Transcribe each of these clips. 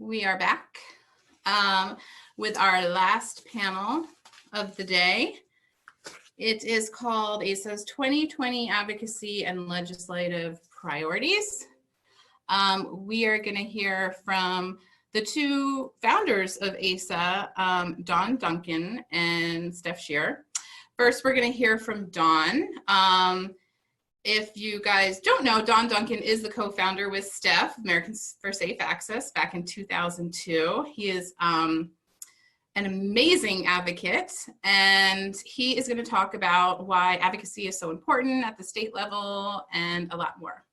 We are back with our last panel of the day. It is called ASA's 2020 Advocacy and Legislative Priorities. We are going to hear from the two founders of ASA, Duncan and Steph Sherer. First, we're going to hear from Don. If you guys don't know, Duncan is the co-founder with Steph, Americans for Safe Access, back in 2002. He is an amazing advocate, and he is going to talk about why advocacy is so important at the state level and a lot more.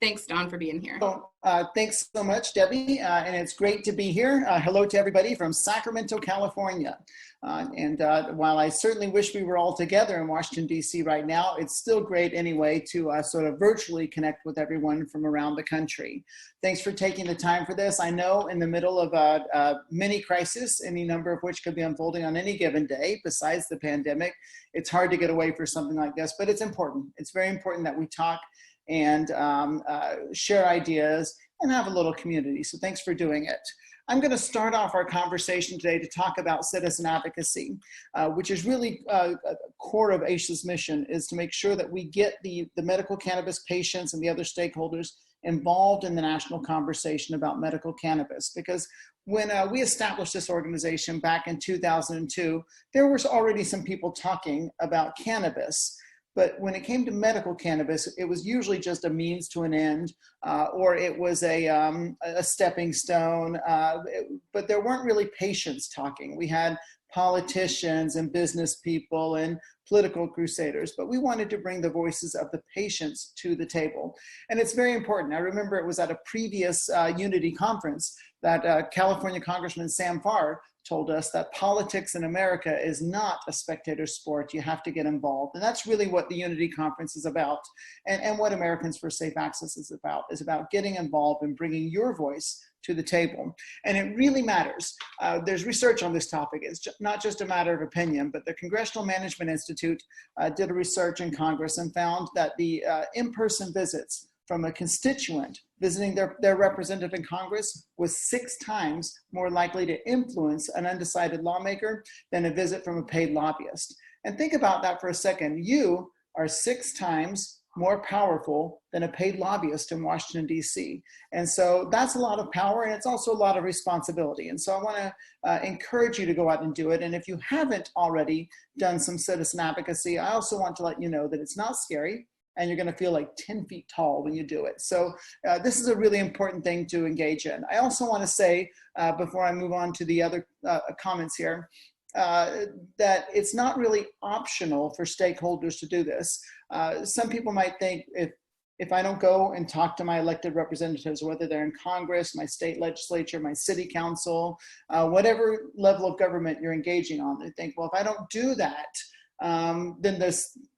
Thanks, Don, for being here. So, thanks so much, Debbie, and it's great to be here. Hello to everybody from Sacramento, California. While I certainly wish we were all together in Washington, D.C. right now, it's still great anyway to sort of virtually connect with everyone from around the country. Thanks for taking the time for this. I know in the middle of a mini crisis, any number of which could be unfolding on any given day, besides the pandemic, it's hard to get away for something like this, but it's important. It's very important that we talk and share ideas and have a little community. So thanks for doing it. I'm going to start off our conversation today to talk about citizen advocacy, which is really a core of ASA's mission, is to make sure that we get the medical cannabis patients and the other stakeholders involved in the national conversation about medical cannabis. Because when we established this organization back in 2002, there was already some people talking about cannabis. But when it came to medical cannabis, it was usually just a means to an end, or it was a stepping stone, but there weren't really patients talking. We had politicians and business people and political crusaders, but we wanted to bring the voices of the patients to the table. And it's very important. I remember it was at a previous Unity conference that California Congressman Sam Farr told us that politics in America is not a spectator sport. You have to get involved. And that's really what the Unity Conference is about. And what Americans for Safe Access is about getting involved and bringing your voice to the table. And it really matters. There's research on this topic. It's not just a matter of opinion, but the Congressional Management Institute did a research in Congress and found that the in-person visits from a constituent visiting their representative in Congress was 6 times more likely to influence an undecided lawmaker than a visit from a paid lobbyist. And think about that for a second. You are 6 times more powerful than a paid lobbyist in Washington, D.C. And so that's a lot of power, and it's also a lot of responsibility. And so I want to encourage you to go out and do it. And if you haven't already done some citizen advocacy, I also want to let you know that it's not scary, and you're going to feel like 10 feet tall when you do it. So this is a really important thing to engage in. I also want to say, before I move on to the other comments here, that it's not really optional for stakeholders to do this. Some people might think if I don't go and talk to my elected representatives, whether they're in Congress, my state legislature, my city council, whatever level of government you're engaging on, they think, well, if I don't do that, then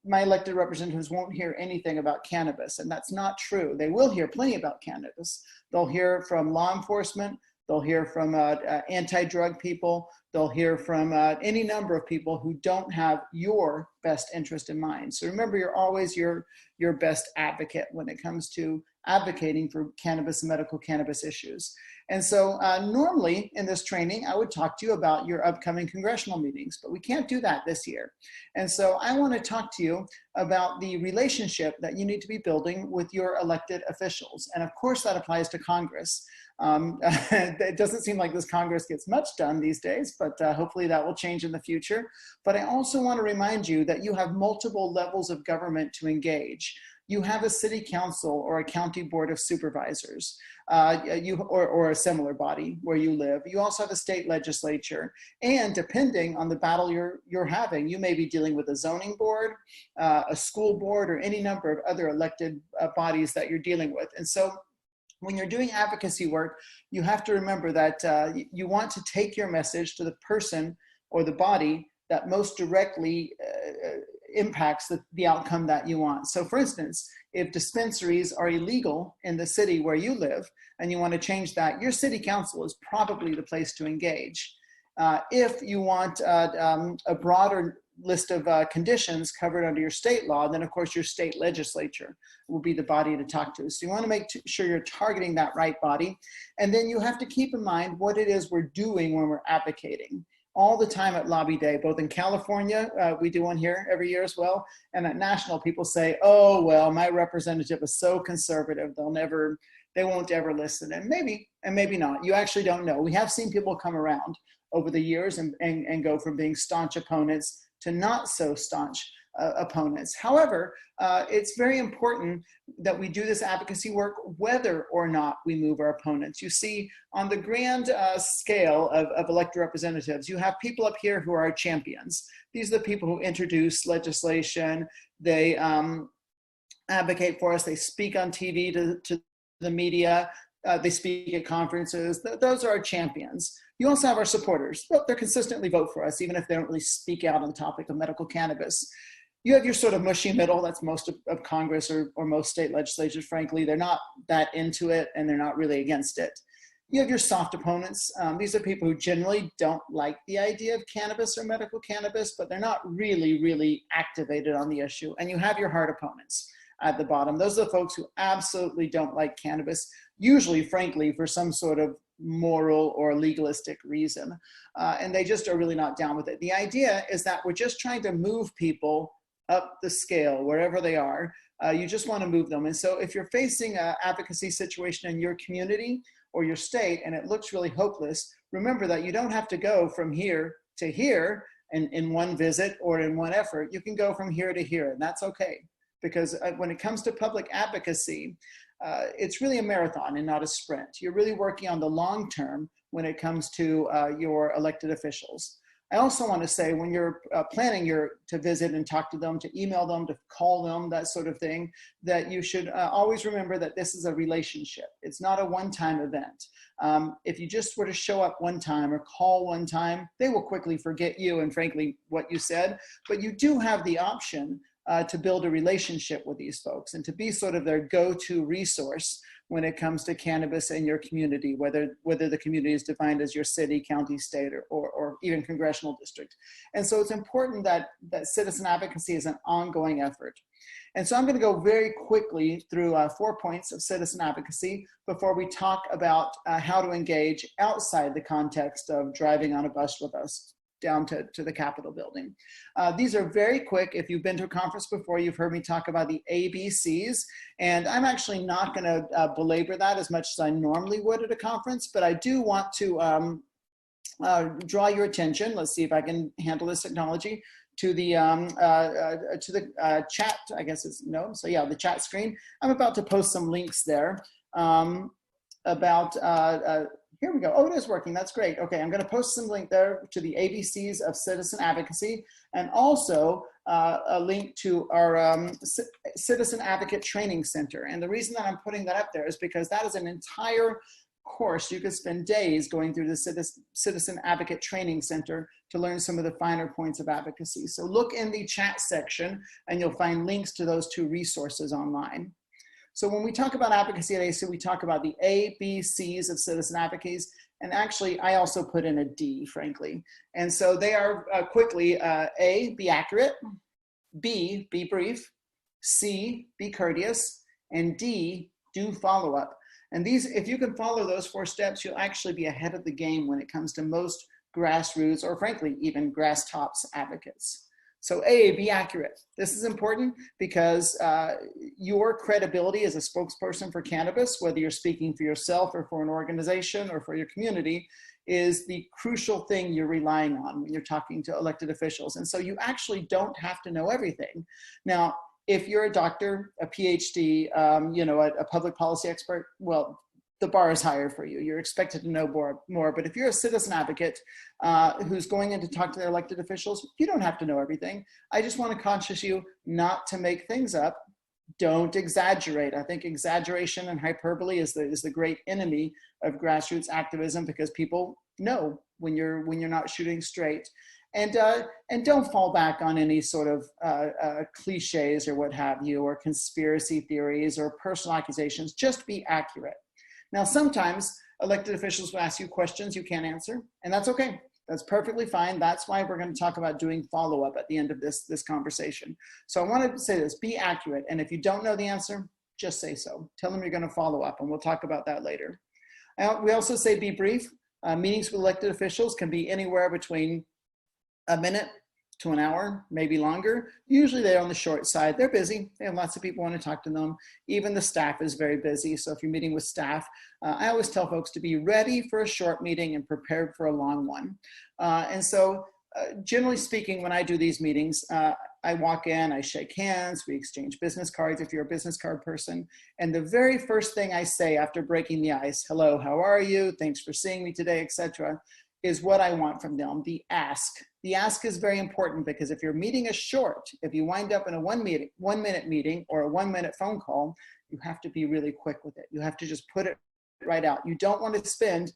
my elected representatives won't hear anything about cannabis. And that's not true. They will hear plenty about cannabis. They'll hear from law enforcement. They'll hear from anti-drug people. They'll hear from any number of people who don't have your best interest in mind. So remember, you're always your best advocate when it comes to advocating for cannabis and medical cannabis issues. And so normally in this training, I would talk to you about your upcoming congressional meetings, but we can't do that this year. And so I want to talk to you about the relationship that you need to be building with your elected officials. And of course, that applies to Congress. It doesn't seem like this Congress gets much done these days, but hopefully that will change in the future. But I also want to remind you that you have multiple levels of government to engage. You have a city council or a county board of supervisors, or a similar body where you live. You also have a state legislature, and depending on the battle you're having, you may be dealing with a zoning board, a school board, or any number of other elected bodies that you're dealing with. And so when you're doing advocacy work, you have to remember that you want to take your message to the person or the body that most directly impacts the outcome that you want. So for instance, if dispensaries are illegal in the city where you live and you want to change that, your city council is probably the place to engage. If you want a broader list of conditions covered under your state law, then of course your state legislature will be the body to talk to. So you want to make sure you're targeting that right body. And then you have to keep in mind what it is we're doing when we're advocating. All the time at Lobby Day, both in California, we do one here every year as well, and at national, people say, oh, well, my representative is so conservative, they won't ever listen. And maybe not. You actually don't know. We have seen people come around over the years and go from being staunch opponents to not so staunch opponents. However, it's very important that we do this advocacy work whether or not we move our opponents. You see, on the grand scale of elected representatives, you have people up here who are champions. These are the people who introduce legislation. They advocate for us. They speak on TV to the media. They speak at conferences. Those are our champions. You also have our supporters. Well, they consistently vote for us, even if they don't really speak out on the topic of medical cannabis. You have your sort of mushy middle. That's most of Congress or most state legislatures, frankly. They're not that into it, and they're not really against it. You have your soft opponents. These are people who generally don't like the idea of cannabis or medical cannabis, but they're not really activated on the issue. And you have your hard opponents at the bottom. Those are the folks who absolutely don't like cannabis, usually, frankly, for some sort of moral or legalistic reason. And they just are really not down with it. The idea is that we're just trying to move people up the scale, wherever they are. You just want to move them. And so if you're facing an advocacy situation in your community or your state and it looks really hopeless, remember that you don't have to go from here to here in one visit or in one effort. You can go from here to here, and that's okay. Because when it comes to public advocacy, it's really a marathon and not a sprint. You're really working on the long term when it comes to your elected officials. I also want to say when you're planning to visit and talk to them, to email them, to call them, that sort of thing, that you should always remember that this is a relationship. It's not a one-time event. If you just were to show up one time or call one time, they will quickly forget you and frankly what you said, but you do have the option to build a relationship with these folks and to be sort of their go-to resource when it comes to cannabis in your community, whether the community is defined as your city, county, state, or even congressional district. And so it's important that citizen advocacy is an ongoing effort. And so I'm going to go very quickly through 4 points of citizen advocacy before we talk about how to engage outside the context of driving on a bus with us down to the Capitol building. These are very quick. If you've been to a conference before, you've heard me talk about the ABCs, and I'm actually not gonna belabor that as much as I normally would at a conference, but I do want to draw your attention. Let's see if I can handle this technology to the chat, I guess it's no. So yeah, the chat screen. I'm about to post some links there about, here we go. Oh, it is working. That's great. Okay, I'm going to post some link there to the ABCs of citizen advocacy and also a link to our Citizen Advocate Training Center. And the reason that I'm putting that up there is because that is an entire course. You could spend days going through the Citizen Advocate Training Center to learn some of the finer points of advocacy. So look in the chat section and you'll find links to those two resources online. So when we talk about advocacy at ASA, we talk about the A, B, C's of citizen advocacies. And actually, I also put in a D, frankly. And so they are quickly, A, be accurate, B, be brief, C, be courteous, and D, do follow up. And these, if you can follow those 4 steps, you'll actually be ahead of the game when it comes to most grassroots or frankly, even grass tops advocates. So A, be accurate. This is important because your credibility as a spokesperson for cannabis, whether you're speaking for yourself or for an organization or for your community, is the crucial thing you're relying on when you're talking to elected officials. And so you actually don't have to know everything. Now, if you're a doctor, a PhD, a public policy expert, well, the bar is higher for you. You're expected to know more. But if you're a citizen advocate who's going in to talk to their elected officials, you don't have to know everything. I just want to caution you not to make things up. Don't exaggerate. I think exaggeration and hyperbole is the great enemy of grassroots activism because people know when you're not shooting straight. And don't fall back on any sort of cliches or what have you, or conspiracy theories or personal accusations. Just be accurate. Now, sometimes elected officials will ask you questions you can't answer, and that's okay. That's perfectly fine. That's why we're going to talk about doing follow-up at the end of this conversation. So I wanted to say this, be accurate. And if you don't know the answer, just say so. Tell them you're going to follow up, and we'll talk about that later. We also say be brief. Meetings with elected officials can be anywhere between a minute to an hour, maybe longer. Usually they're on the short side. They're busy. They have lots of people want to talk to them. Even the staff is very busy. So if you're meeting with staff, I always tell folks to be ready for a short meeting and prepared for a long one. Generally speaking, when I do these meetings, I walk in, I shake hands, we exchange business cards if you're a business card person. And the very first thing I say after breaking the ice, hello, how are you? Thanks for seeing me today, etc., is what I want from them, the ask. The ask is very important because if your meeting is short, if you wind up in a 1 minute meeting or a 1 minute phone call, you have to be really quick with it. You have to just put it right out. You don't want to spend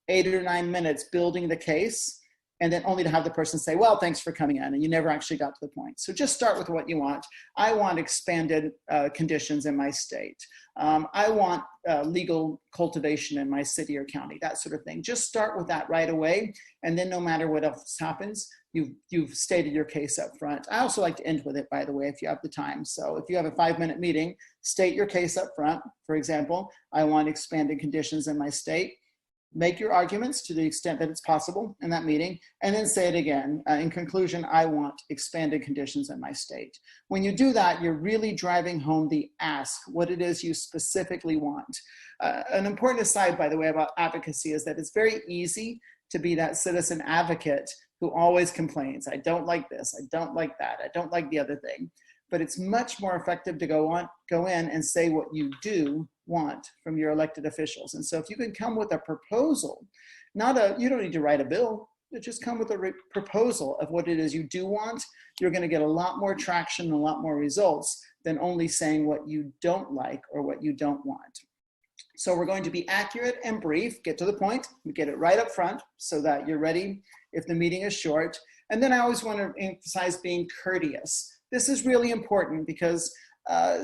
8 or 9 minutes building the case and then only to have the person say, well, thanks for coming in, and you never actually got to the point. So just start with what you want. I want expanded conditions in my state. I want legal cultivation in my city or county, that sort of thing. Just start with that right away, and then no matter what else happens, you've stated your case up front. I also like to end with it, by the way, if you have the time. So if you have a 5-minute meeting, state your case up front. For example, I want expanded conditions in my state. Make your arguments to the extent that it's possible in that meeting, and then say it again. In conclusion, I want expanded conditions in my state. When you do that, you're really driving home the ask, what it is you specifically want. An important aside, by the way, about advocacy is that it's very easy to be that citizen advocate who always complains. I don't like this, I don't like that, I don't like the other thing. But it's much more effective to go in and say what you do want from your elected officials. And so if you can come with a proposal, you don't need to write a bill, but just come with a proposal of what it is you do want, you're going to get a lot more traction and a lot more results than only saying what you don't like or what you don't want. So we're going to be accurate and brief, get to the point, get it right up front so that you're ready if the meeting is short. And then I always want to emphasize being courteous. This is really important because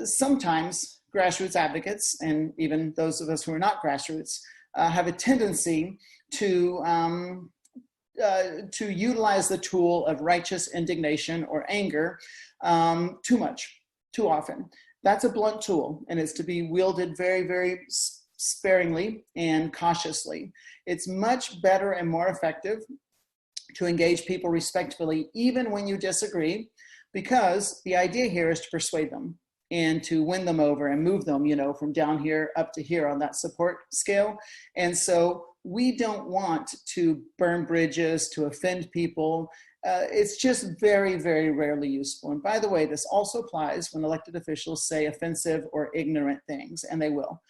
sometimes grassroots advocates, and even those of us who are not grassroots, have a tendency to utilize the tool of righteous indignation or anger too much, too often. That's a blunt tool, and it's to be wielded very, very sparingly and cautiously. It's much better and more effective to engage people respectfully, even when you disagree, because the idea here is to persuade them and to win them over and move them, from down here up to here on that support scale. And so we don't want to burn bridges, to offend people. It's just very, very rarely useful. And by the way, this also applies when elected officials say offensive or ignorant things, and they will.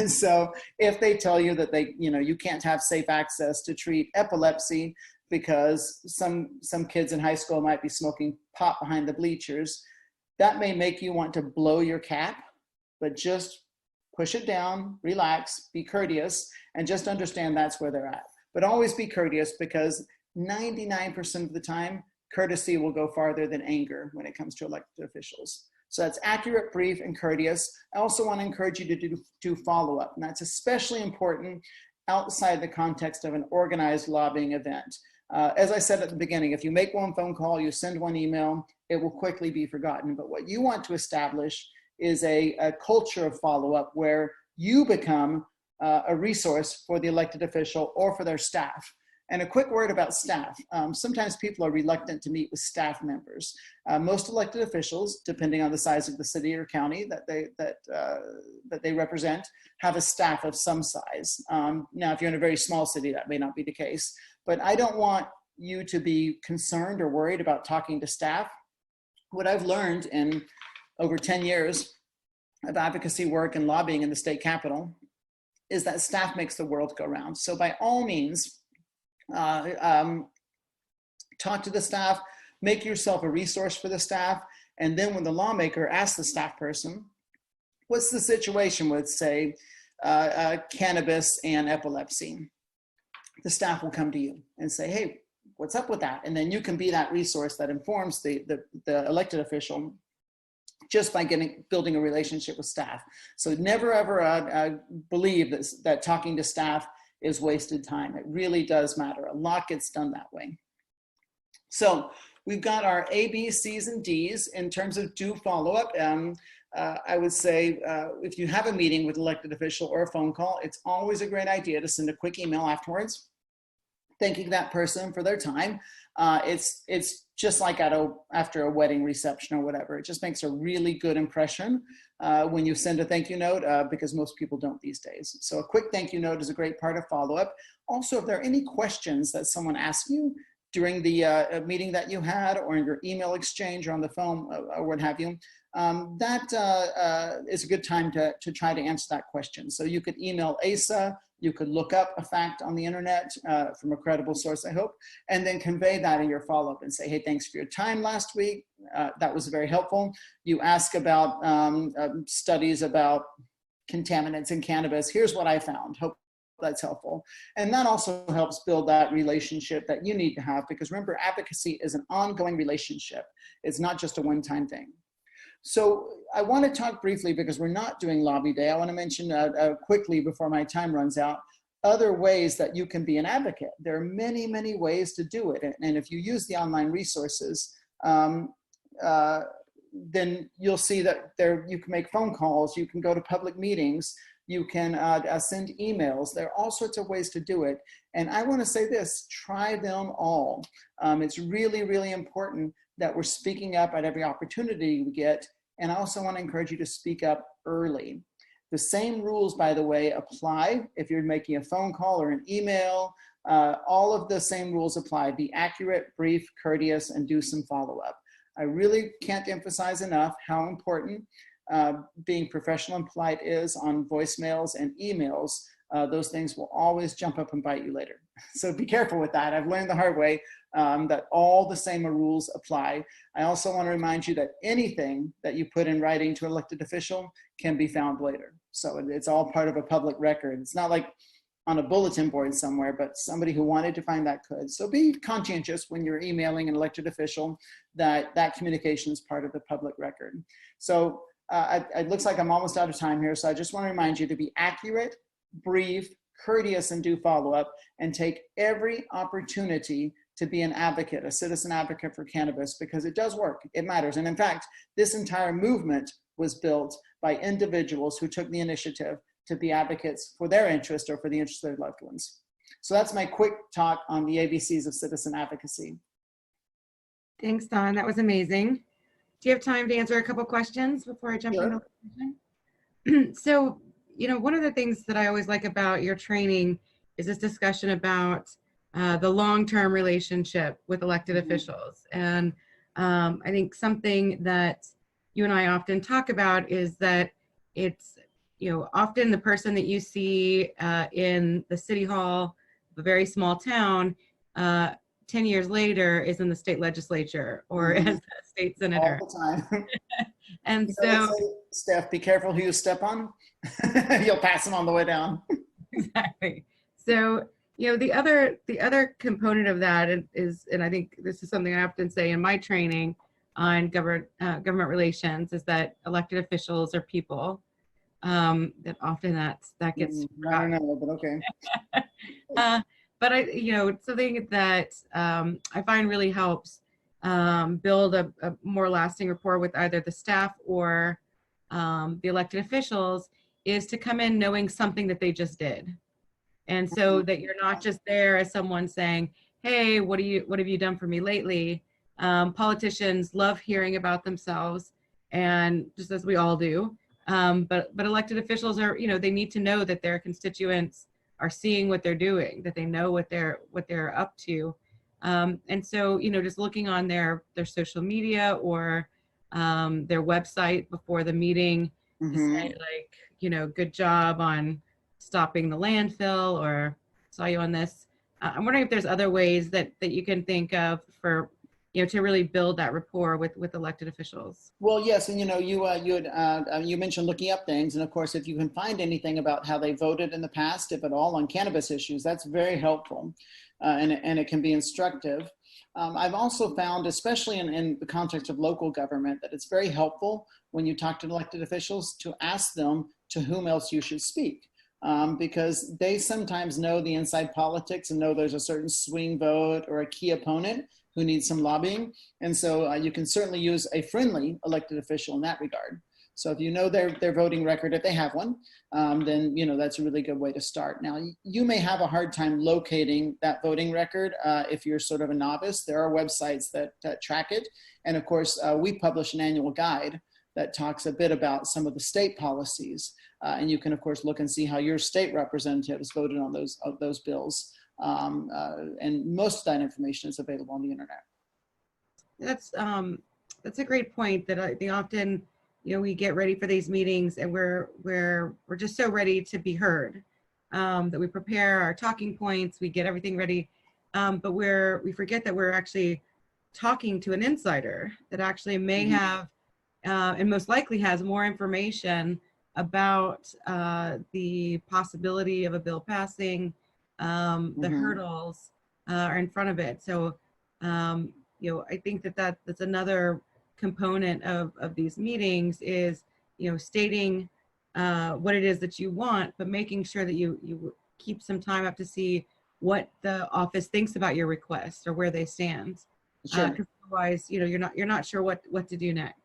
So if they tell you that you can't have safe access to treat epilepsy because some kids in high school might be smoking pot behind the bleachers, that may make you want to blow your cap, but just push it down, relax, be courteous, and just understand that's where they're at. But always be courteous, because 99% of the time, courtesy will go farther than anger when it comes to elected officials. So that's accurate, brief, and courteous. I also want to encourage you to do follow-up, and that's especially important outside the context of an organized lobbying event. As I said at the beginning, if you make one phone call, you send one email, it will quickly be forgotten. But what you want to establish is a culture of follow-up where you become a resource for the elected official or for their staff. And a quick word about staff. Sometimes people are reluctant to meet with staff members. Most elected officials, depending on the size of the city or county that they represent, have a staff of some size. Now, if you're in a very small city, that may not be the case. But I don't want you to be concerned or worried about talking to staff. What I've learned in over 10 years of advocacy work and lobbying in the state capitol is that staff makes the world go round. So by all means, talk to the staff, make yourself a resource for the staff, and then when the lawmaker asks the staff person, what's the situation with, say, cannabis and epilepsy? The staff will come to you and say, hey, what's up with that? And then you can be that resource that informs the elected official just by building a relationship with staff. So never ever believe that talking to staff is wasted time. It really does matter. A lot gets done that way. So we've got our A, B, C's, and D's in terms of do follow-up. I would say if you have a meeting with an elected official or a phone call, it's always a great idea to send a quick email afterwards, thanking that person for their time. It's just like after a wedding reception or whatever. It just makes a really good impression when you send a thank you note, because most people don't these days. So a quick thank you note is a great part of follow-up. Also, if there are any questions that someone asks you during the meeting that you had, or in your email exchange or on the phone or what have you, that is a good time to try to answer that question. So you could email ASA, you could look up a fact on the internet from a credible source, I hope, and then convey that in your follow-up and say, hey, thanks for your time last week. That was very helpful. You ask about studies about contaminants in cannabis. Here's what I found. Hope that's helpful. And that also helps build that relationship that you need to have, because remember, advocacy is an ongoing relationship. It's not just a one-time thing. So I want to talk briefly, because we're not doing lobby day. I want to mention quickly before my time runs out, other ways that you can be an advocate. There are many, many ways to do it. And if you use the online resources, then you'll see that you can make phone calls, you can go to public meetings, you can send emails. There are all sorts of ways to do it. And I want to say this, try them all. It's really, really important that we're speaking up at every opportunity we get. And I also want to encourage you to speak up early. The same rules, by the way, apply if you're making a phone call or an email. All of the same rules apply. Be accurate, brief, courteous, and do some follow-up. I really can't emphasize enough how important being professional and polite is on voicemails and emails. Those things will always jump up and bite you later. So be careful with that. I've learned the hard way that all the same rules apply. I also want to remind you that anything that you put in writing to an elected official can be found later. So it's all part of a public record. It's not like on a bulletin board somewhere, but somebody who wanted to find that could. So be conscientious when you're emailing an elected official that that communication is part of the public record. So it looks like I'm almost out of time here. So I just want to remind you to be accurate, brief, courteous, and do follow-up, and take every opportunity to be an advocate, a citizen advocate for cannabis, because it does work, it matters. And in fact, this entire movement was built by individuals who took the initiative to be advocates for their interest or for the interest of their loved ones. So that's my quick talk on the ABCs of citizen advocacy. Thanks, Don, that was amazing. Do you have time to answer a couple questions before I jump into the question? So, you know, one of the things that I always like about your training is this discussion about the long-term relationship with elected officials. And I think something that you and I often talk about is that it's, you know, often the person that you see in the city hall of a very small town 10 years later is in the state legislature or as a state senator. All the time. And so, Steph, be careful who you step on. You'll pass them on the way down. Exactly. So, you know, the other component of that is, and I think this is something I often say in my training on government relations, is that elected officials are people. That often that gets I don't know, but okay. But you know, it's something that I find really helps build a more lasting rapport with either the staff or the elected officials, is to come in knowing something that they just did. And so that you're not just there as someone saying, hey, what have you done for me lately? Politicians love hearing about themselves, and just as we all do. But elected officials are, you know, they need to know that their constituents are seeing what they're doing, that they know what they're up to. And so, you know, just looking on their social media or their website before the meeting, to say, like, you know, good job on stopping the landfill, or saw you on this. I'm wondering if there's other ways that you can think of for, you know, to really build that rapport with elected officials. Well, yes, and you know, you mentioned looking up things, and of course, if you can find anything about how they voted in the past, if at all, on cannabis issues, that's very helpful, and it can be instructive. I've also found, especially in the context of local government, that it's very helpful when you talk to elected officials to ask them to whom else you should speak. because they sometimes know the inside politics and know there's a certain swing vote or a key opponent who needs some lobbying. And so you can certainly use a friendly elected official in that regard. So if you know their voting record, if they have one, then that's a really good way to start. Now, you may have a hard time locating that voting record if you're sort of a novice. There are websites that track it. And of course, we publish an annual guide that talks a bit about some of the state policies. And you can, of course, look and see how your state representatives voted on those bills. And most of that information is available on the internet. That's a great point that I think often, we get ready for these meetings and we're just so ready to be heard, that we prepare our talking points, we get everything ready, but we forget that we're actually talking to an insider that actually may have, and most likely has more information about the possibility of a bill passing, the hurdles are in front of it. So, I think that's another component of these meetings is, stating what it is that you want, but making sure that you keep some time up to see what the office thinks about your request or where they stand. Sure. Because otherwise, you're not sure what to do next.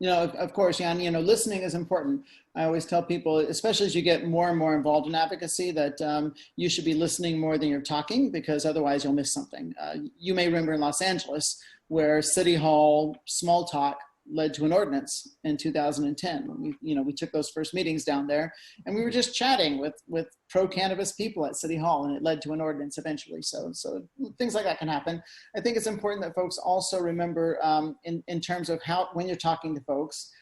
Of course, Jan, listening is important. I always tell people, especially as you get more and more involved in advocacy, that you should be listening more than you're talking, because otherwise you'll miss something. You may remember in Los Angeles where City Hall small talk led to an ordinance in 2010. When we took those first meetings down there, and we were just chatting with pro-cannabis people at City Hall, and it led to an ordinance eventually. So things like that can happen. I think it's important that folks also remember in terms of when you're talking to folks,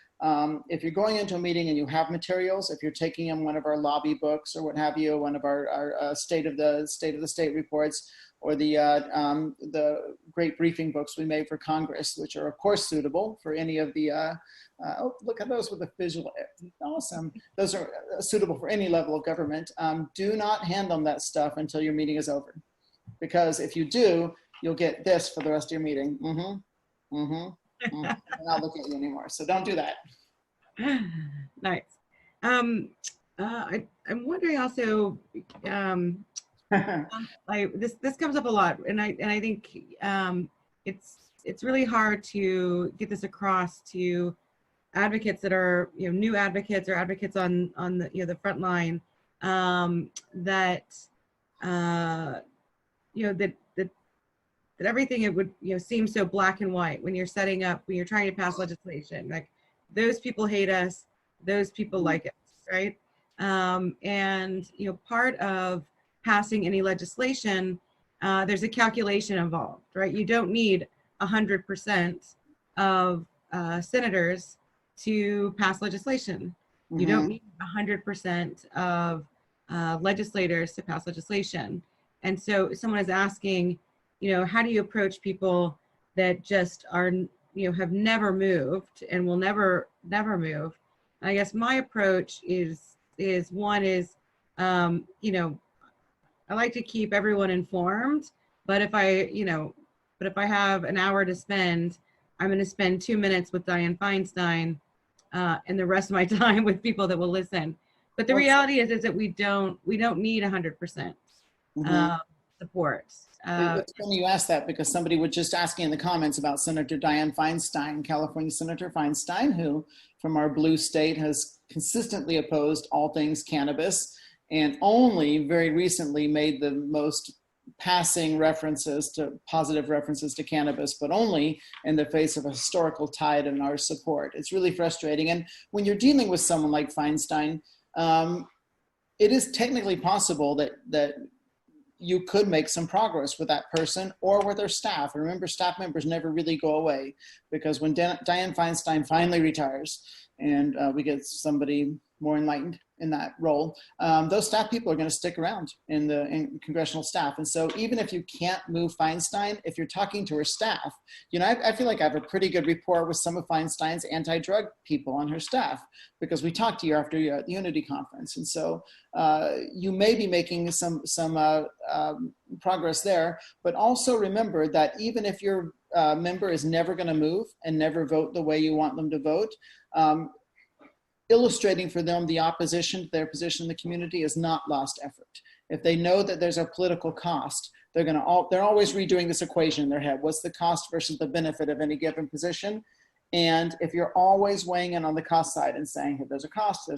if you're going into a meeting and you have materials, if you're taking in one of our lobby books or what have you, one of our state of the state reports, or the great briefing books we made for Congress, which are of course suitable for any of the, look at those with a visual, awesome. Those are suitable for any level of government. Do not hand them that stuff until your meeting is over. Because if you do, you'll get this for the rest of your meeting. And I'll look at you anymore, so don't do that. Nice. I'm wondering also, this comes up a lot, and I think it's really hard to get this across to advocates that are new advocates or advocates on the front line, that everything it would seem so black and white when you're when you're trying to pass legislation. Like, those people hate us, those people like us, right? And part of passing any legislation, there's a calculation involved, right? You don't need 100% of senators to pass legislation. You don't need 100% of legislators to pass legislation. And so someone is asking, how do you approach people that just are, have never moved and will never move? And I guess my approach is I like to keep everyone informed, but if I have an hour to spend, I'm going to spend 2 minutes with Dianne Feinstein, and the rest of my time with people that will listen. But the reality is that we don't need 100% support. It's funny you asked that, because somebody was just asking in the comments about Senator Dianne Feinstein, California Senator Feinstein, who from our blue state has consistently opposed all things cannabis, and only very recently made the most passing positive references to cannabis, but only in the face of a historical tide in our support. It's really frustrating. And when you're dealing with someone like Feinstein, it is technically possible that you could make some progress with that person or with their staff. And remember, staff members never really go away, because when Dianne Feinstein finally retires and we get somebody more enlightened in that role, those staff people are going to stick around in congressional staff. And so even if you can't move Feinstein, if you're talking to her staff, I feel like I have a pretty good rapport with some of Feinstein's anti-drug people on her staff, because we talked year after year at the Unity Conference. And so you may be making some progress there, but also remember that even if your member is never going to move and never vote the way you want them to vote, illustrating for them the opposition to their position in the community is not lost effort. If they know that there's a political cost, they're always redoing this equation in their head. What's the cost versus the benefit of any given position? And if you're always weighing in on the cost side and saying, if there's a cost,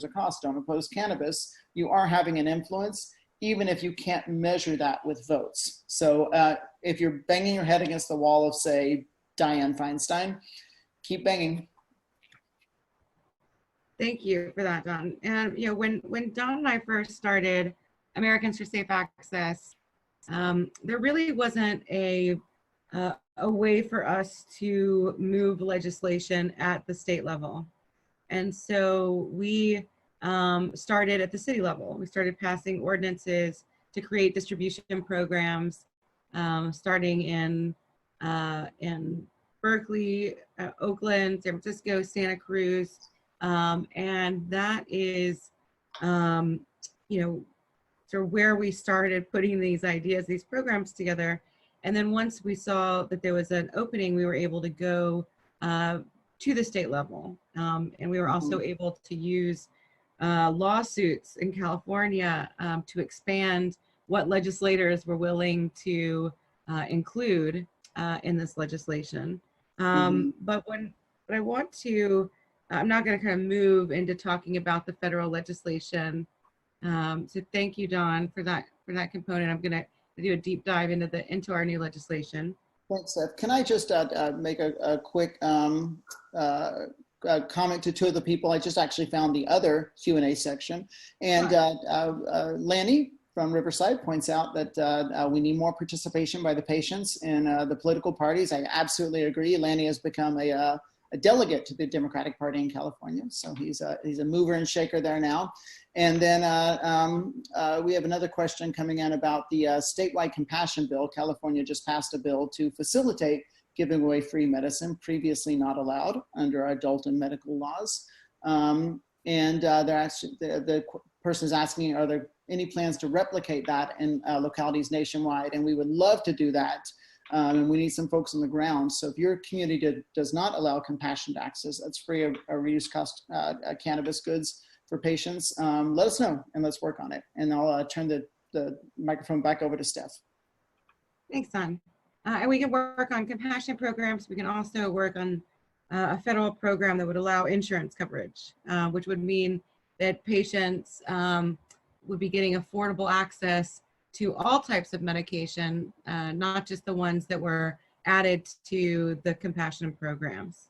don't oppose cannabis, you are having an influence, even if you can't measure that with votes. So if you're banging your head against the wall of, say, Dianne Feinstein, keep banging. Thank you for that, Don. And you know, when Don and I first started Americans for Safe Access, there really wasn't a way for us to move legislation at the state level. And so we started at the city level. We started passing ordinances to create distribution programs, starting in Berkeley, Oakland, San Francisco, Santa Cruz. And that is, you know, sort of where we started putting these ideas, these programs together. And then once we saw that there was an opening, we were able to go to the state level. And we were also able to use lawsuits in California to expand what legislators were willing to include in this legislation. But I want to, I'm not going to kind of move into talking about the federal legislation. So thank you, Don, for that component. I'm going to do a deep dive into our new legislation. Thanks, Steph. Can I just make a quick comment to two of the people? I just actually found the other Q&A section. And Lanny from Riverside points out that we need more participation by the patients in the political parties. I absolutely agree. Lanny has become a delegate to the Democratic Party in California. So he's a mover and shaker there now. And then we have another question coming in about the statewide compassion bill. California just passed a bill to facilitate giving away free medicine, previously not allowed under our adult and medical laws. And they're actually, the person is asking, are there any plans to replicate that in localities nationwide? And we would love to do that. And we need some folks on the ground. So if your community does not allow compassionate access, that's free of reduced cost cannabis goods for patients, let us know and let's work on it. And I'll turn the microphone back over to Steph. Thanks, Don. And we can work on compassion programs. We can also work on a federal program that would allow insurance coverage, which would mean that patients would be getting affordable access to all types of medication, not just the ones that were added to the compassion programs.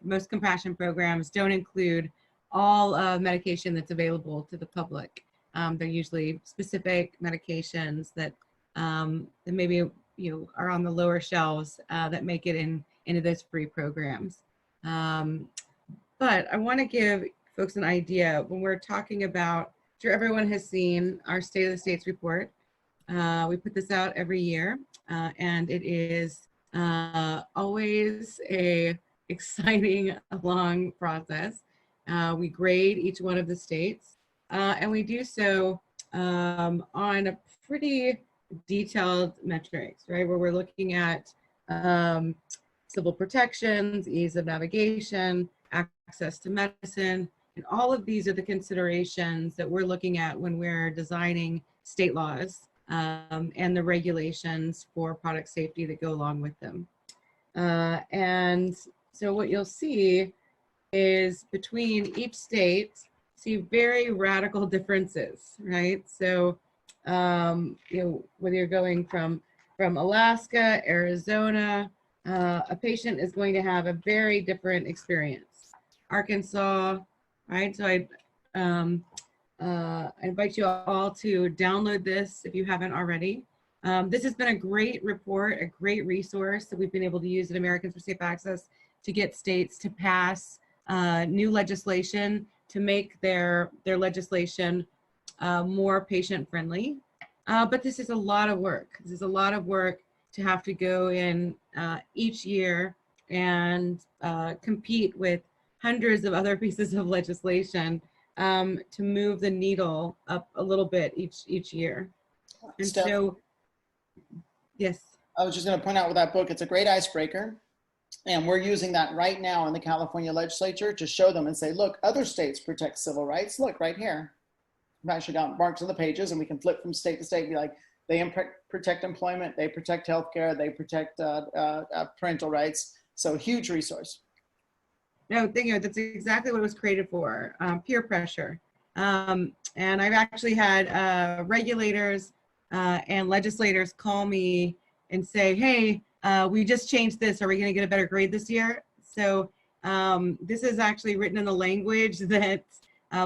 Most compassion programs don't include all medication that's available to the public. They're usually specific medications that maybe are on the lower shelves that make it into those free programs. But I want to give folks an idea when we're talking about. Sure, everyone has seen our State of the States report. We put this out every year, and it is always a exciting, long process. We grade each one of the states, and we do so on a pretty detailed metrics, right? Where we're looking at civil protections, ease of navigation, access to medicine, and all of these are the considerations that we're looking at when we're designing state laws and the regulations for product safety that go along with them. And so what you'll see is between each state, see very radical differences, right? So, whether you're going from Alaska, Arizona, a patient is going to have a very different experience. Arkansas, right? So I invite you all to download this if you haven't already. This has been a great report, a great resource that we've been able to use at Americans for Safe Access to get states to pass new legislation to make their legislation more patient friendly. But this is a lot of work. This is a lot of work to have to go in each year and compete with hundreds of other pieces of legislation to move the needle up a little bit each year. And Steph, so, yes. I was just going to point out with that book, it's a great icebreaker And we're using that right now in the California legislature to show them and say, look, other states protect civil rights. Look right here. I've actually got marks on the pages, and we can flip from state to state and be like, they protect employment, they protect healthcare, they protect parental rights. So huge resource. No, thank you. That's exactly what it was created for, peer pressure. And I've actually had regulators and legislators call me and say, hey, we just changed this. Are we going to get a better grade this year? So this is actually written in the language that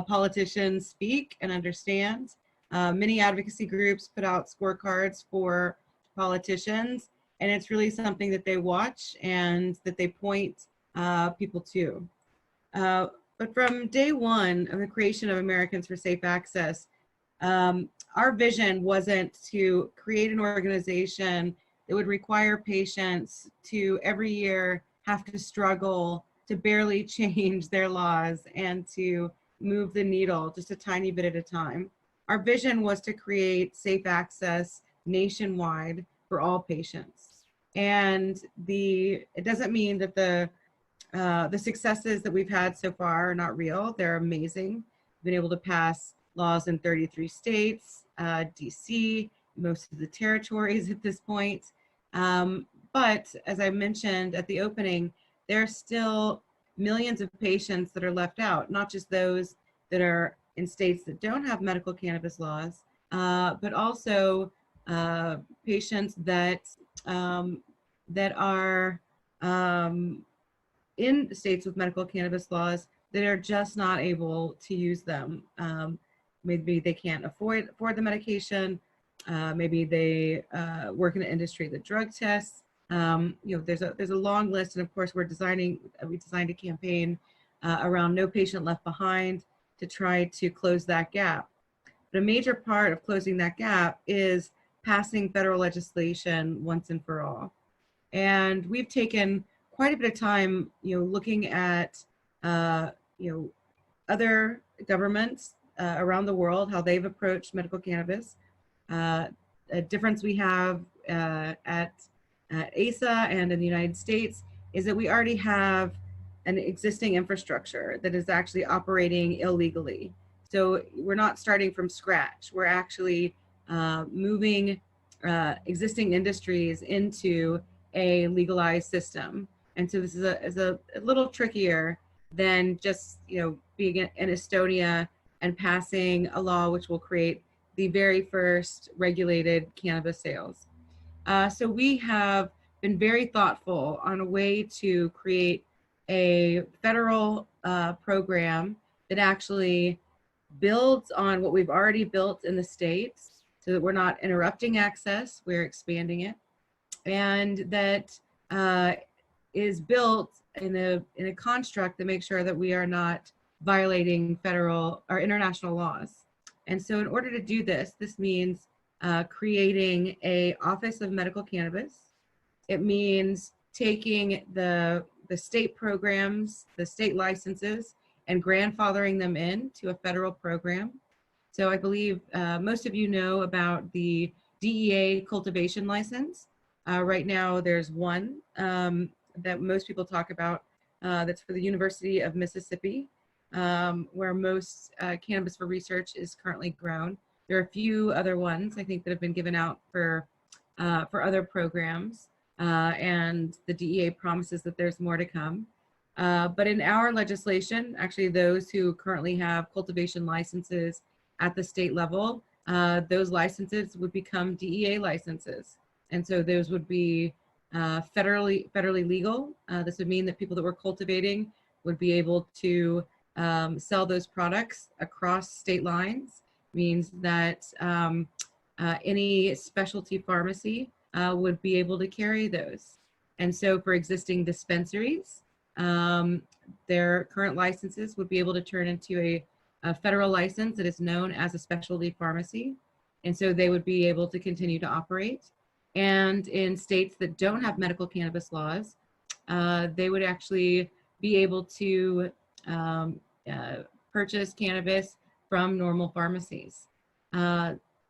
politicians speak and understand. Many advocacy groups put out scorecards for politicians, and it's really something that they watch and that they point people to. But from day one of the creation of Americans for Safe Access, our vision wasn't to create an organization that would require patients to every year have to struggle to barely change their laws and to move the needle just a tiny bit at a time. Our vision was to create safe access nationwide for all patients. And it doesn't mean that the successes that we've had so far are not real. They're amazing. We've been able to pass laws in 33 states, DC, most of the territories at this point. But as I mentioned at the opening, there are still millions of patients that are left out, not just those that are in states that don't have medical cannabis laws, but also patients that are in states with medical cannabis laws that are just not able to use them. Maybe they can't afford the medication. Maybe they work in an industry that drug tests. There's a long list, and of course we designed a campaign around No Patient Left Behind to try to close that gap. But a major part of closing that gap is passing federal legislation once and for all. And we've taken quite a bit of time, looking at, other governments around the world, how they've approached medical cannabis. A difference we have at ASA and in the United States is that we already have an existing infrastructure that is actually operating illegally. So we're not starting from scratch. We're actually moving existing industries into a legalized system. And so this is a little trickier than just being in Estonia and passing a law which will create the very first regulated cannabis sales. So we have been very thoughtful on a way to create a federal program that actually builds on what we've already built in the states, so that we're not interrupting access, we're expanding it, and that is built in a construct that makes sure that we are not violating federal or international laws. And so in order to do this, this means creating an Office of Medical Cannabis. It means taking the state programs, the state licenses, and grandfathering them in to a federal program. So I believe most of you know about the DEA cultivation license. Right now there's one that most people talk about that's for the University of Mississippi, where most cannabis for research is currently grown. There are a few other ones I think that have been given out for other programs, and the DEA promises that there's more to come. But in our legislation, actually those who currently have cultivation licenses at the state level, those licenses would become DEA licenses. And so those would be federally legal. This would mean that people that were cultivating would be able to sell those products across state lines. Means that any specialty pharmacy would be able to carry those. And so for existing dispensaries, their current licenses would be able to turn into a federal license that is known as a specialty pharmacy. And so they would be able to continue to operate. And in states that don't have medical cannabis laws, they would actually be able to purchase cannabis from normal pharmacies.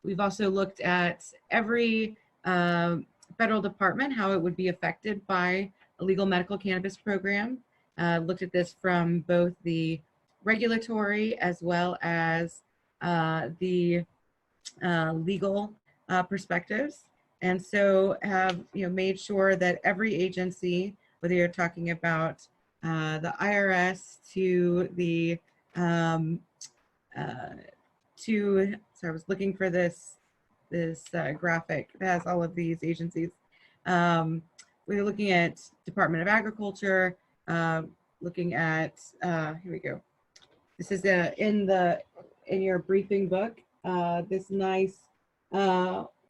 We've also looked at every federal department, how it would be affected by legal medical cannabis program. Looked at this from both the regulatory as well as the legal perspectives. And so have made sure that every agency, whether you're talking about the IRS to the sorry, I was looking for this graphic that has all of these agencies. We're looking at Department of Agriculture, looking at here we go. This is in your briefing book. This nice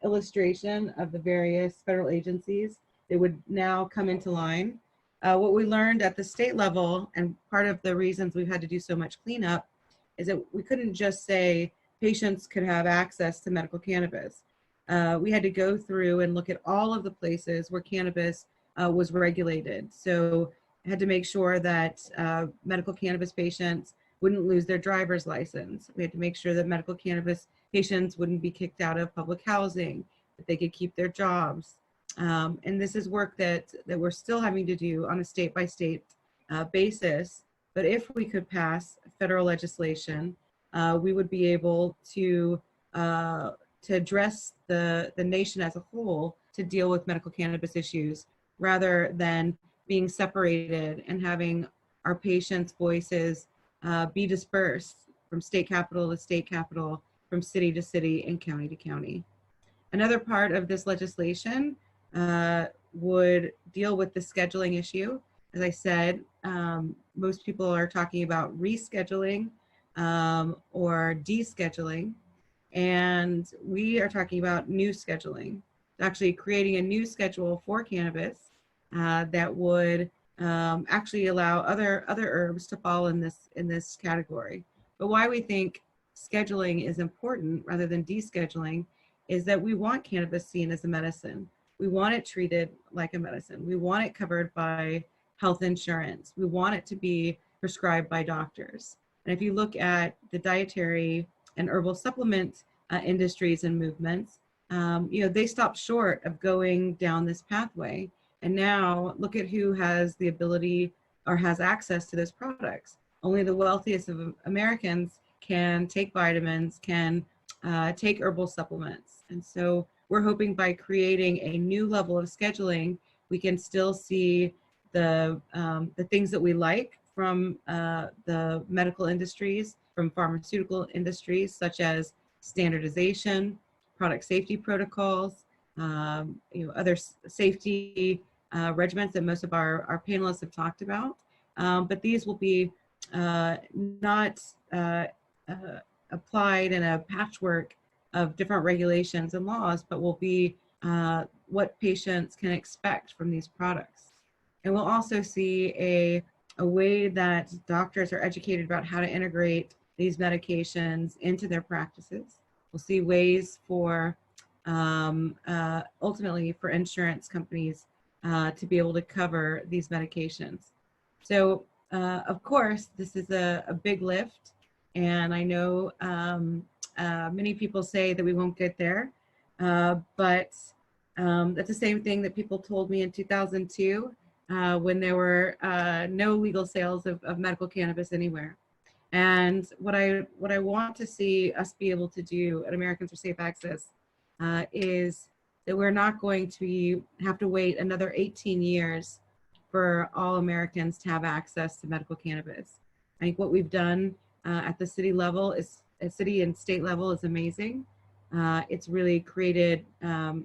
illustration of the various federal agencies that would now come into line. What we learned at the state level, and part of the reasons we've had to do so much cleanup, is that we couldn't just say patients could have access to medical cannabis. We had to go through and look at all of the places where cannabis was regulated. So I had to make sure that medical cannabis patients wouldn't lose their driver's license. We had to make sure that medical cannabis patients wouldn't be kicked out of public housing, that they could keep their jobs. And this is work that we're still having to do on a state-by-state basis. But if we could pass federal legislation, we would be able to address the nation as a whole to deal with medical cannabis issues, rather than being separated and having our patients' voices be dispersed from state capital to state capital, from city to city, and county to county. Another part of this legislation would deal with the scheduling issue. As I said, most people are talking about rescheduling or descheduling, and we are talking about new scheduling, actually creating a new schedule for cannabis that would actually allow other herbs to fall in this category. But why we think scheduling is important rather than descheduling is that we want cannabis seen as a medicine. We want it treated like a medicine. We want it covered by health insurance. We want it to be prescribed by doctors. And if you look at the dietary and herbal supplement industries and movements, they stopped short of going down this pathway. And now look at who has the ability or has access to those products. Only the wealthiest of Americans can take vitamins, can take herbal supplements. And so we're hoping by creating a new level of scheduling, we can still see the things that we like from the medical industries, from pharmaceutical industries, such as standardization, product safety protocols, other safety regimens that most of our panelists have talked about. But these will be not applied in a patchwork of different regulations and laws, but will be what patients can expect from these products. And we'll also see a way that doctors are educated about how to integrate these medications into their practices. We'll see ways for ultimately for insurance companies to be able to cover these medications. So of course, this is a big lift, and I know many people say that we won't get there, but that's the same thing that people told me in 2002 when there were no legal sales of medical cannabis anywhere. And what I want to see us be able to do at Americans for Safe Access is that we're not going to have to wait another 18 years for all Americans to have access to medical cannabis. I think what we've done at the city level is, at city and state level, is amazing. It's really created a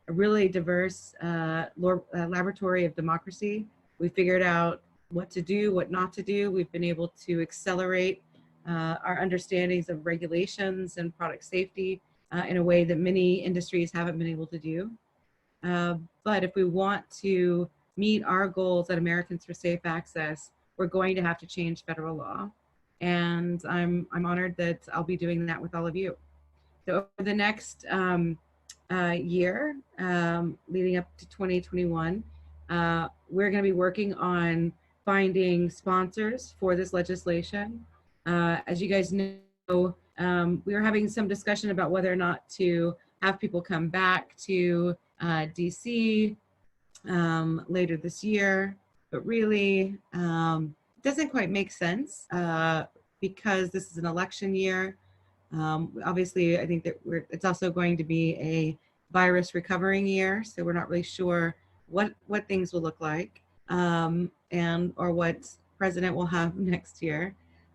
really diverse laboratory of democracy. We figured out what to do, what not to do. We've been able to accelerate our understandings of regulations and product safety in a way that many industries haven't been able to do. But if we want to meet our goals at Americans for Safe Access, we're going to have to change federal law. And I'm honored that I'll be doing that with all of you. So over the next year, leading up to 2021, we're going to be working on finding sponsors for this legislation. As you guys know, we were having some discussion about whether or not to have people come back to DC later this year, but really it doesn't quite make sense because this is an election year. Obviously, I think that it's also going to be a virus recovering year, so we're not really sure what things will look like and or what president will have next year.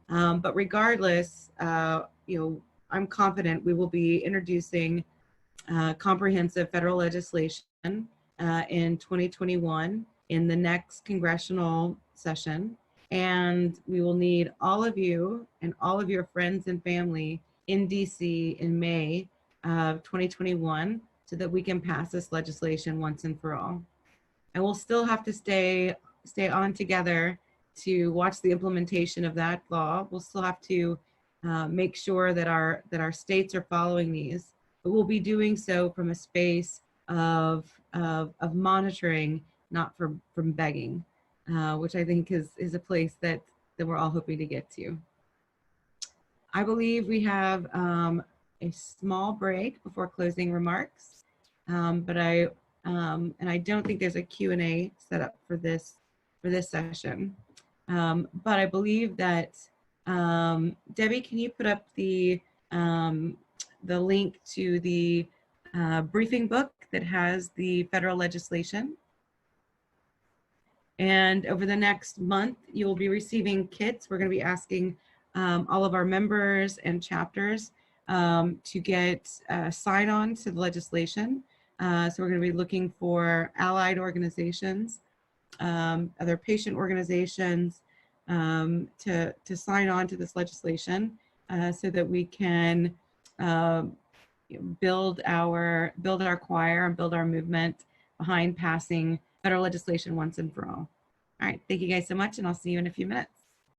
But regardless, I'm confident we will be introducing comprehensive federal legislation in 2021 in the next congressional session. And we will need all of you and all of your friends and family in DC in May of 2021 so that we can pass this legislation once and for all. And we'll still have to stay on together to watch the implementation of that law. We'll still have to make sure that our states are following these, but we'll be doing so from a space of monitoring, not from begging, which I think is a place that we're all hoping to get to. I believe we have a small break before closing remarks, but I don't think there's a Q&A set up for this session. But I believe that Debbie, can you put up the link to the briefing book that has the federal legislation? And over the next month, you will be receiving kits. We're going to be asking all of our members and chapters to get sign on to the legislation. So we're going to be looking for allied organizations, other patient organizations to sign on to this legislation so that we can build our choir and build our movement behind passing federal legislation once and for all. All right, thank you guys so much, and I'll see you in a few minutes.